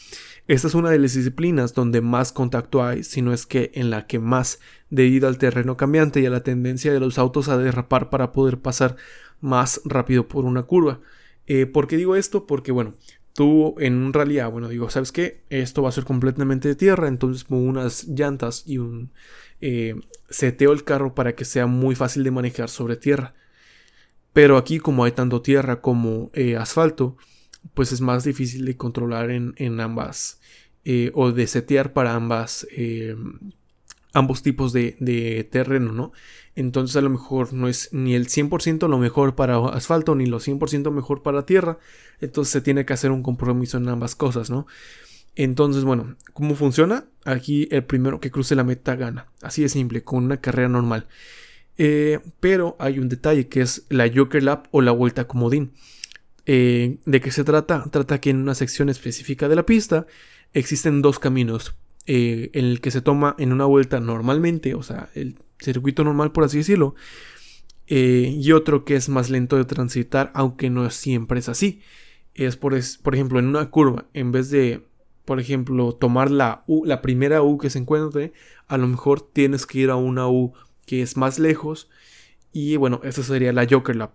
Esta es una de las disciplinas donde más contacto hay, si no es que en la que más, debido al terreno cambiante y a la tendencia de los autos a derrapar para poder pasar más rápido por una curva. ¿Por qué digo esto? Porque bueno, tú en un rally bueno, digo, ¿sabes qué? Esto va a ser completamente de tierra, entonces pongo unas llantas y seteo el carro para que sea muy fácil de manejar sobre tierra. Pero aquí, como hay tanto tierra como asfalto, pues es más difícil de controlar en ambas o de setear para ambos tipos de terreno, ¿no? Entonces a lo mejor no es ni el 100% lo mejor para asfalto ni lo 100% mejor para tierra. Entonces se tiene que hacer un compromiso en ambas cosas, ¿no? Entonces, bueno, ¿cómo funciona? Aquí el primero que cruce la meta gana. Así de simple, con una carrera normal. Pero hay un detalle que es la Joker Lap o la vuelta comodín. ¿De qué se trata? Trata que en una sección específica de la pista existen dos caminos. En el que se toma en una vuelta normalmente, o sea, el circuito normal por así decirlo, y otro que es más lento de transitar, aunque no siempre es así. Es por ejemplo, en una curva, en vez de, por ejemplo, tomar la primera U que se encuentre, a lo mejor tienes que ir a una U que es más lejos, y bueno, esa sería la Joker Lap.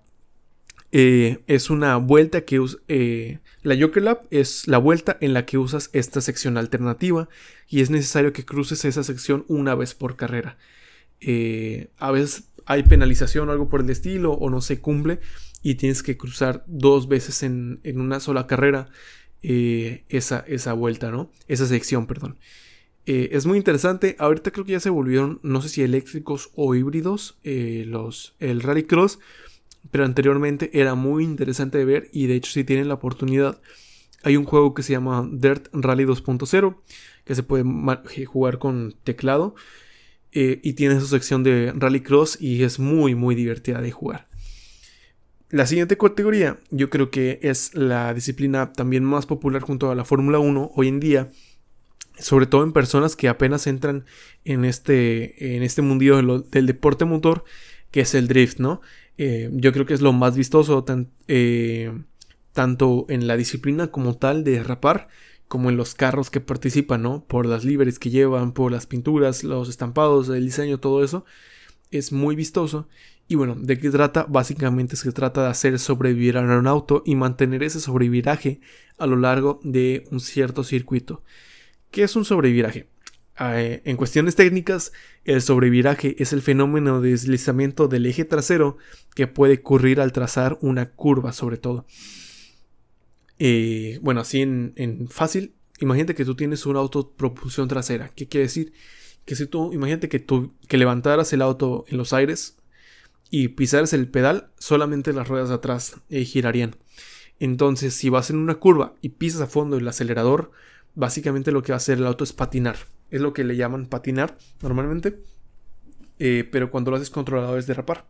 Es una vuelta que la Joker Lap es la vuelta en la que usas esta sección alternativa y es necesario que cruces esa sección una vez por carrera. A veces hay penalización o algo por el estilo o no se cumple y tienes que cruzar 2 veces en una sola carrera esa vuelta, ¿no? Esa sección, perdón. Es muy interesante. Ahorita creo que ya se volvieron, no sé si eléctricos o híbridos, el Rallycross. Pero anteriormente era muy interesante de ver y de hecho si tienen la oportunidad hay un juego que se llama Dirt Rally 2.0 que se puede jugar con teclado y tiene su sección de Rallycross y es muy muy divertida de jugar. La siguiente categoría yo creo que es la disciplina también más popular junto a la Fórmula 1 hoy en día, sobre todo en personas que apenas entran en este mundillo del deporte motor, que es el drift, ¿no? Yo creo que es lo más vistoso tanto en la disciplina como tal de derrapar, como en los carros que participan, ¿no? Por las liveries que llevan, por las pinturas, los estampados, el diseño, todo eso. Es muy vistoso. Y bueno, ¿de qué trata? Básicamente se trata de hacer sobrevivir a un auto y mantener ese sobreviraje a lo largo de un cierto circuito. ¿Qué es un sobreviraje? En cuestiones técnicas, el sobreviraje es el fenómeno de deslizamiento del eje trasero que puede ocurrir al trazar una curva, sobre todo. Bueno, así en fácil, imagínate que tú tienes un auto propulsión trasera. ¿Qué quiere decir? Que si tú, imagínate que levantaras el auto en los aires y pisaras el pedal, solamente las ruedas de atrás girarían. Entonces, si vas en una curva y pisas a fondo el acelerador, básicamente lo que va a hacer el auto es patinar. Es lo que le llaman patinar normalmente, pero cuando lo haces controlado es derrapar.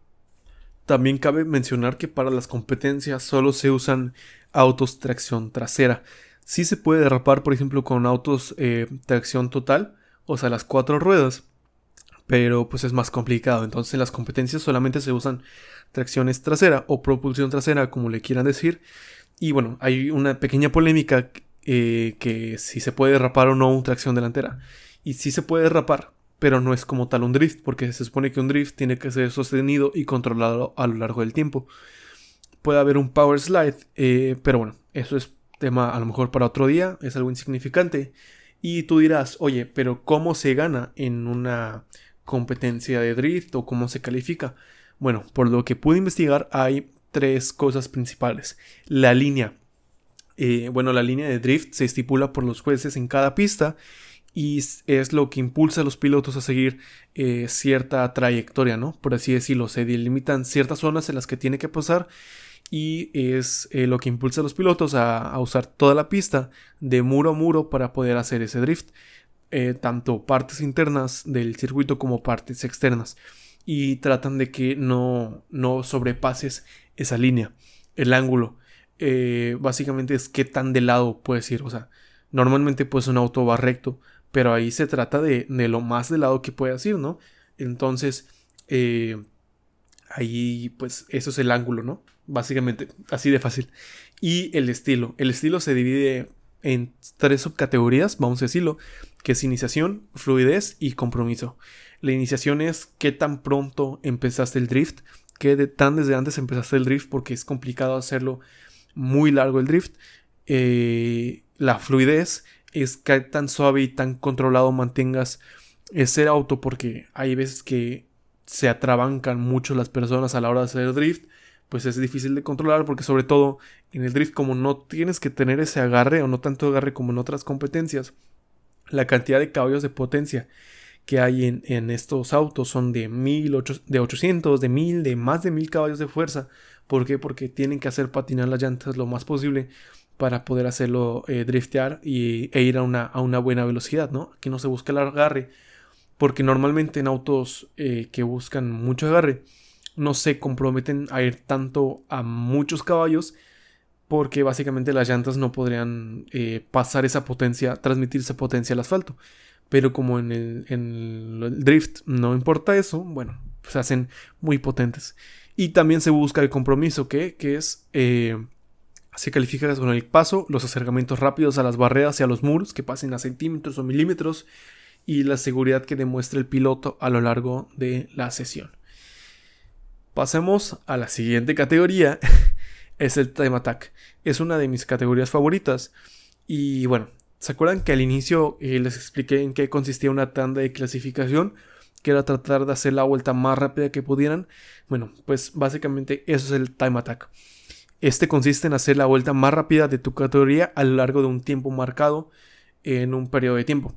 También cabe mencionar que para las competencias solo se usan autos tracción trasera. Sí se puede derrapar, por ejemplo, con autos tracción total, o sea, las 4 ruedas, pero pues es más complicado. Entonces en las competencias solamente se usan tracciones trasera o propulsión trasera, como le quieran decir. Y bueno, hay una pequeña polémica que si se puede derrapar o no una tracción delantera. Y sí se puede derrapar, pero no es como tal un drift, porque se supone que un drift tiene que ser sostenido y controlado a lo largo del tiempo. Puede haber un power slide, pero bueno, eso es tema a lo mejor para otro día, es algo insignificante. Y tú dirás, oye, pero ¿cómo se gana en una competencia de drift o cómo se califica? Bueno, por lo que pude investigar hay 3 cosas principales. La línea. La línea de drift se estipula por los jueces en cada pista y es lo que impulsa a los pilotos a seguir cierta trayectoria, ¿no? Por así decirlo, se delimitan ciertas zonas en las que tiene que pasar y es lo que impulsa a los pilotos a usar toda la pista de muro a muro para poder hacer ese drift, tanto partes internas del circuito como partes externas, y tratan de que no sobrepases esa línea, el ángulo. Básicamente es qué tan de lado puedes ir, o sea, normalmente pues un auto va recto, pero ahí se trata de lo más de lado que puedas ir, ¿no? Entonces, ahí pues eso es el ángulo, ¿no? Básicamente, así de fácil. Y el estilo. El estilo se divide en 3 subcategorías, vamos a decirlo, que es iniciación, fluidez y compromiso. La iniciación es qué tan pronto empezaste el drift, tan desde antes empezaste el drift, porque es complicado hacerlo muy largo el drift. La fluidez es qué tan suave y tan controlado mantengas ese auto, porque hay veces que se atrabancan mucho las personas a la hora de hacer drift, pues es difícil de controlar, porque sobre todo en el drift, como no tienes que tener ese agarre o no tanto agarre como en otras competencias, la cantidad de caballos de potencia que hay en estos autos son de 800, de 1000, de más de 1000 caballos de fuerza. ¿Por qué? Porque tienen que hacer patinar las llantas lo más posible para poder hacerlo driftear e ir a una buena velocidad, ¿no? Aquí no se busca el agarre, porque normalmente en autos que buscan mucho agarre no se comprometen a ir tanto a muchos caballos, porque básicamente las llantas no podrían pasar esa potencia, transmitir esa potencia al asfalto. Pero como en el drift no importa eso, bueno, se hacen muy potentes. Y también se busca el compromiso, que es, se califica con el paso, los acercamientos rápidos a las barreras y a los muros, que pasen a centímetros o milímetros, y la seguridad que demuestra el piloto a lo largo de la sesión. Pasemos a la siguiente categoría, es el Time Attack. Es una de mis categorías favoritas. Y bueno, ¿se acuerdan que al inicio les expliqué en qué consistía una tanda de clasificación? Que era tratar de hacer la vuelta más rápida que pudieran. Bueno, pues básicamente eso es el Time Attack. Este consiste en hacer la vuelta más rápida de tu categoría a lo largo de un tiempo marcado en un periodo de tiempo.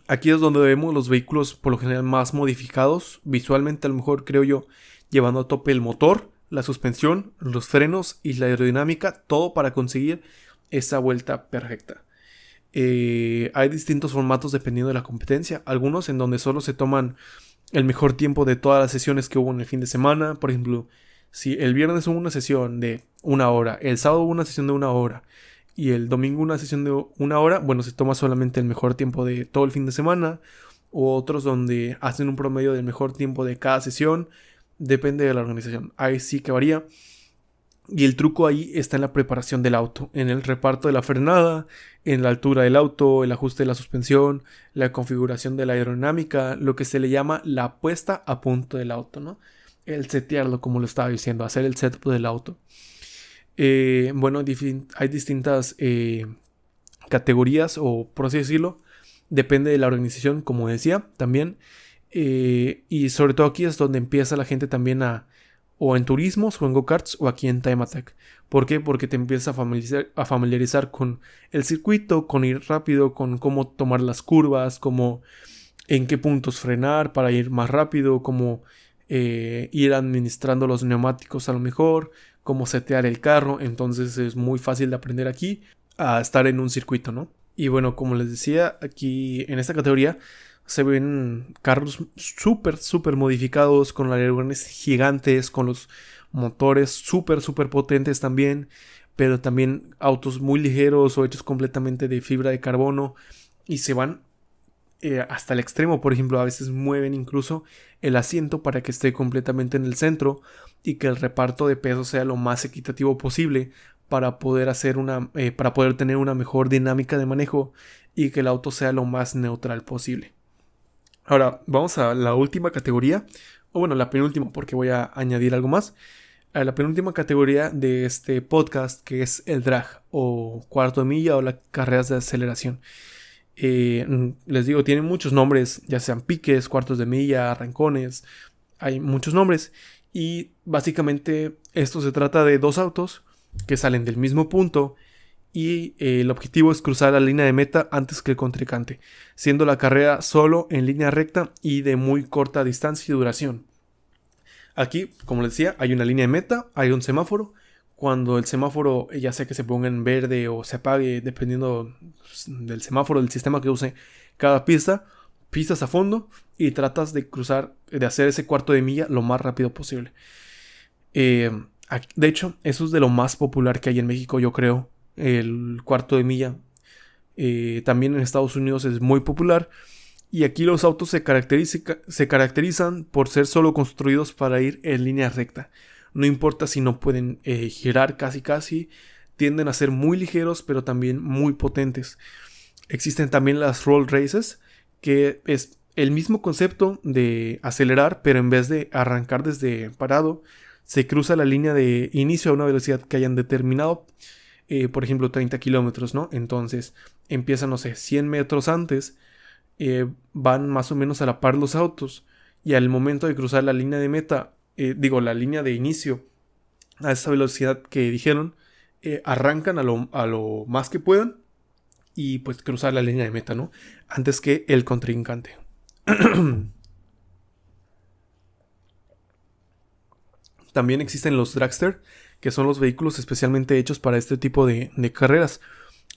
Aquí es donde vemos los vehículos por lo general más modificados, visualmente a lo mejor creo yo, llevando a tope el motor, la suspensión, los frenos y la aerodinámica, todo para conseguir esa vuelta perfecta. Hay distintos formatos dependiendo de la competencia, algunos en donde solo se toman el mejor tiempo de todas las sesiones que hubo en el fin de semana. Por ejemplo, Si el viernes hubo una sesión de 1 hora, el sábado hubo una sesión de 1 hora y el domingo una sesión de 1 hora, bueno, se toma solamente el mejor tiempo de todo el fin de semana, o otros donde hacen un promedio del mejor tiempo de cada sesión. Depende de la organización. Ahí sí que varía. Y el truco ahí está en la preparación del auto, en el reparto de la frenada, en la altura del auto, el ajuste de la suspensión, la configuración de la aerodinámica, lo que se le llama la puesta a punto del auto, ¿no? El setearlo, como lo estaba diciendo, hacer el setup del auto. Bueno, hay distintas categorías, o por así decirlo, depende de la organización, como decía, también. Y sobre todo aquí es donde empieza la gente también o en turismos, o en go-karts, o aquí en Time Attack. ¿Por qué? Porque te empiezas a familiarizar con el circuito, con ir rápido, con cómo tomar las curvas, cómo, en qué puntos frenar para ir más rápido, cómo ir administrando los neumáticos a lo mejor, cómo setear el carro. Entonces es muy fácil de aprender aquí a estar en un circuito, ¿no? Y bueno, como les decía, aquí en esta categoría se ven carros súper modificados, con alerones gigantes, con los motores súper potentes también, pero también autos muy ligeros o hechos completamente de fibra de carbono, y se van hasta el extremo. Por ejemplo, a veces mueven incluso el asiento para que esté completamente en el centro y que el reparto de peso sea lo más equitativo posible para poder para poder tener una mejor dinámica de manejo y que el auto sea lo más neutral posible. Ahora, vamos a la última categoría, o bueno, la penúltima, porque voy a añadir algo más. A la penúltima categoría de este podcast, que es el drag, o cuarto de milla, o las carreras de aceleración. Les digo, tienen muchos nombres, ya sean piques, cuartos de milla, arrancones, hay muchos nombres. Y básicamente esto se trata de dos autos que salen del mismo punto, y el objetivo es cruzar la línea de meta antes que el contrincante, siendo la carrera solo en línea recta y de muy corta distancia y duración. Aquí, como les decía, hay una línea de meta, hay un semáforo. Cuando el semáforo, ya sea que se ponga en verde o se apague, dependiendo del semáforo, del sistema que use cada pista, pisas a fondo y tratas de cruzar, de hacer ese cuarto de milla lo más rápido posible. De hecho, eso es de lo más popular que hay en México, yo creo, el cuarto de milla. También en Estados Unidos es muy popular. Y aquí los autos se caracterizan por ser solo construidos para ir en línea recta. No importa si no pueden girar casi. Tienden a ser muy ligeros, pero también muy potentes. Existen también las roll races, que es el mismo concepto de acelerar, pero en vez de arrancar desde parado, se cruza la línea de inicio a una velocidad que hayan determinado. Por ejemplo, 30 kilómetros, ¿no? Entonces empiezan, no sé, 100 metros antes. Van más o menos a la par los autos, y al momento de cruzar la línea de meta, la línea de inicio a esa velocidad que dijeron, arrancan a lo más que puedan y pues cruzar la línea de meta, ¿no? Antes que el contrincante. También existen los dragster, que son los vehículos especialmente hechos para este tipo de carreras.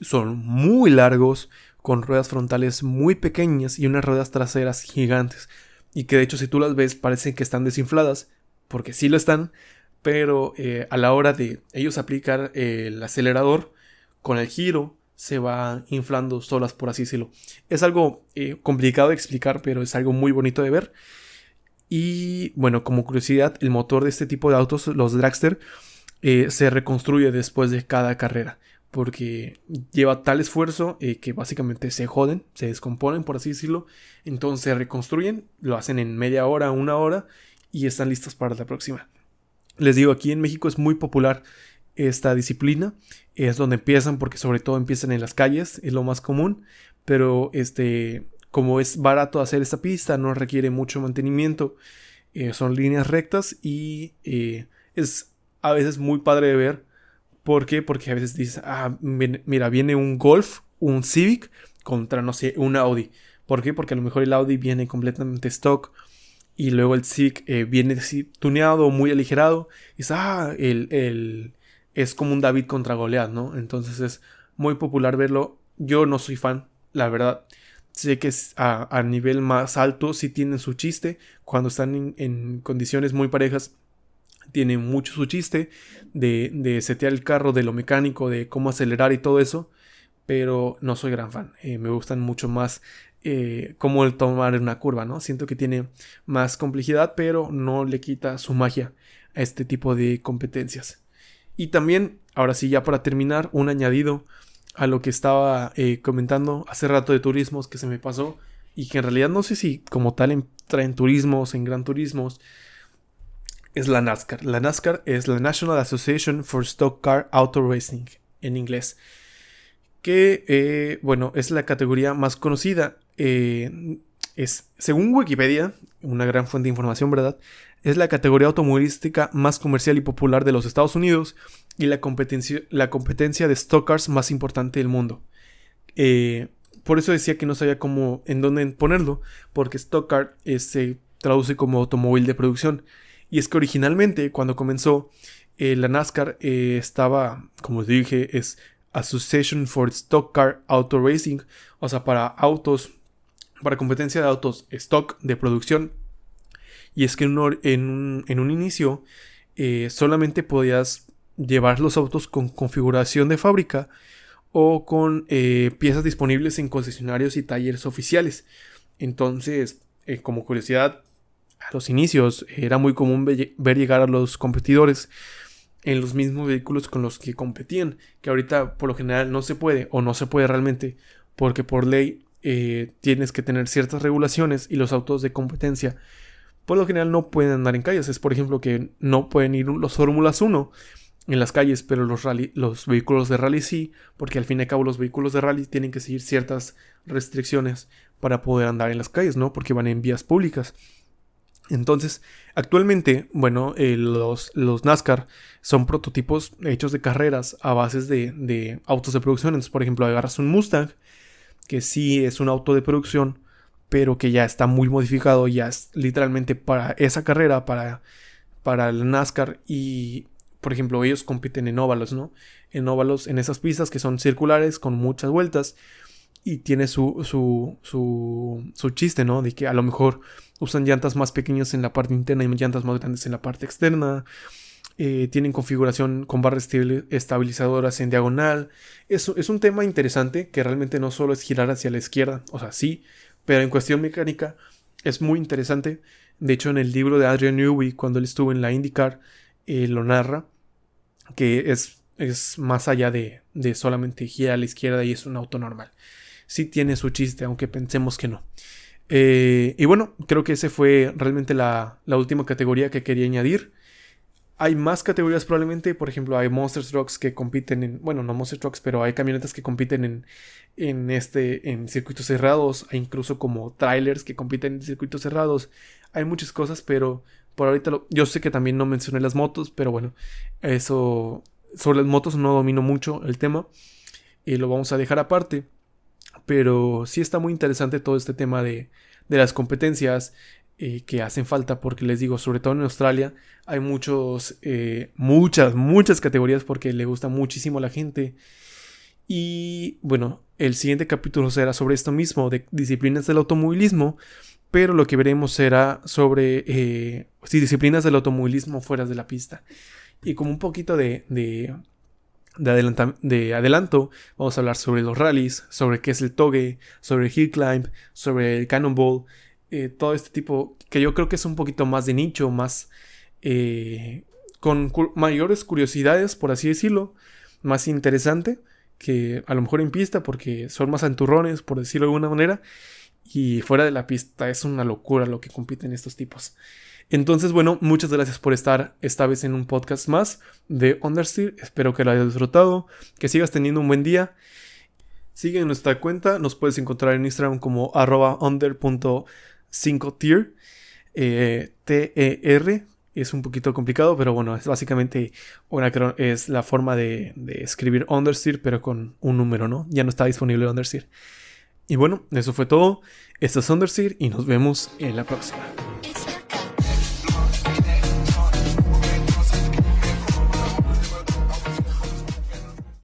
Son muy largos, con ruedas frontales muy pequeñas y unas ruedas traseras gigantes. Y que de hecho, si tú las ves, parecen que están desinfladas, porque sí lo están, pero a la hora de ellos aplicar el acelerador, con el giro se va inflando solas, por así decirlo. Es algo complicado de explicar, pero es algo muy bonito de ver. Y bueno, como curiosidad, el motor de este tipo de autos, los dragster, se reconstruye después de cada carrera, porque lleva tal esfuerzo que básicamente se joden, se descomponen, por así decirlo. Entonces se reconstruyen, lo hacen en media hora, 1 hora, y están listos para la próxima. Les digo, aquí en México es muy popular esta disciplina. Es donde empiezan, porque sobre todo empiezan en las calles, es lo más común. Pero como es barato hacer esta pista, no requiere mucho mantenimiento, son líneas rectas, y es a veces muy padre de ver. ¿Por qué? Porque a veces dices, mira, viene un Golf, un Civic contra, no sé, un Audi. ¿Por qué? Porque a lo mejor el Audi viene completamente stock y luego el Civic viene así tuneado, muy aligerado. Y dices, es como un David contra Goliat, ¿no? Entonces es muy popular verlo. Yo no soy fan, la verdad. Sé que a nivel más alto sí tienen su chiste cuando están en condiciones muy parejas. Tiene mucho su chiste de setear el carro, de lo mecánico, de cómo acelerar y todo eso. Pero no soy gran fan. Me gustan mucho más cómo el tomar una curva, ¿no? Siento que tiene más complejidad, pero no le quita su magia a este tipo de competencias. Y también, ahora sí, ya para terminar, un añadido a lo que estaba comentando hace rato de turismos que se me pasó y que en realidad no sé si como tal entra en turismos, en gran turismos, es la NASCAR. La NASCAR es la National Association for Stock Car Auto Racing en inglés, que bueno, es la categoría más conocida. Es, según Wikipedia, una gran fuente de información, ¿verdad? Es la categoría automovilística más comercial y popular de los Estados Unidos y la competencia de stock cars más importante del mundo. Por eso decía que no sabía cómo, en dónde ponerlo, porque stock car se traduce como automóvil de producción. Y es que originalmente, cuando comenzó la NASCAR, estaba, como dije, es Association for Stock Car Auto Racing, o sea, para autos, para competencia de autos stock de producción. Y es que en un inicio solamente podías llevar los autos con configuración de fábrica o con piezas disponibles en concesionarios y talleres oficiales. Entonces, como curiosidad, a los inicios era muy común ver llegar a los competidores en los mismos vehículos con los que competían, que ahorita por lo general no se puede o no se puede realmente, porque por ley tienes que tener ciertas regulaciones y los autos de competencia por lo general no pueden andar en calles. Es por ejemplo que no pueden ir los Fórmulas 1 en las calles, pero los vehículos de rally sí, porque al fin y al cabo los vehículos de rally tienen que seguir ciertas restricciones para poder andar en las calles, ¿no? Porque van en vías públicas. Entonces, actualmente, bueno, los NASCAR son prototipos hechos de carreras a bases de autos de producción. Entonces, por ejemplo, agarras un Mustang, que sí es un auto de producción, pero que ya está muy modificado, ya es literalmente para esa carrera, para el NASCAR. Y, por ejemplo, ellos compiten en óvalos, ¿no? En óvalos, en esas pistas que son circulares con muchas vueltas. Y tiene su chiste, ¿no? De que a lo mejor usan llantas más pequeñas en la parte interna y llantas más grandes en la parte externa. Tienen configuración con barras estabilizadoras en diagonal. Es un tema interesante que realmente no solo es girar hacia la izquierda, o sea, sí, pero en cuestión mecánica es muy interesante. De hecho, en el libro de Adrian Newey, cuando él estuvo en la IndyCar, lo narra, que es más allá de solamente girar a la izquierda y es un auto normal. Sí tiene su chiste, aunque pensemos que no. Y bueno, creo que ese fue realmente la última categoría que quería añadir. Hay más categorías probablemente, por ejemplo, hay Monster Trucks que compiten en, bueno, no Monster Trucks, pero hay camionetas que compiten en circuitos cerrados, hay incluso como trailers que compiten en circuitos cerrados. Hay muchas cosas, pero por ahorita yo sé que también no mencioné las motos, pero bueno, eso, sobre las motos no domino mucho el tema y lo vamos a dejar aparte. Pero sí está muy interesante todo este tema de las competencias que hacen falta, porque les digo, sobre todo en Australia hay muchas categorías porque le gusta muchísimo a la gente. Y bueno, el siguiente capítulo será sobre esto mismo, de disciplinas del automovilismo, pero lo que veremos será sobre disciplinas del automovilismo fuera de la pista. Y como un poquito de adelanto, vamos a hablar sobre los rallies, sobre qué es el toge, sobre el hill climb, sobre el cannonball, todo este tipo que yo creo que es un poquito más de nicho, más con mayores curiosidades, por así decirlo, más interesante que a lo mejor en pista porque son más anturrones, por decirlo de alguna manera, y fuera de la pista es una locura lo que compiten estos tipos. Entonces, bueno, muchas gracias por estar esta vez en un podcast más de Understeer. Espero que lo hayas disfrutado, que sigas teniendo un buen día. Sigue en nuestra cuenta, nos puedes encontrar en Instagram como @under.5tier, TER. Es un poquito complicado, pero bueno, es básicamente es la forma de escribir Understeer, pero con un número, ¿no? Ya no está disponible Understeer. Y bueno, eso fue todo. Esto es Understeer y nos vemos en la próxima.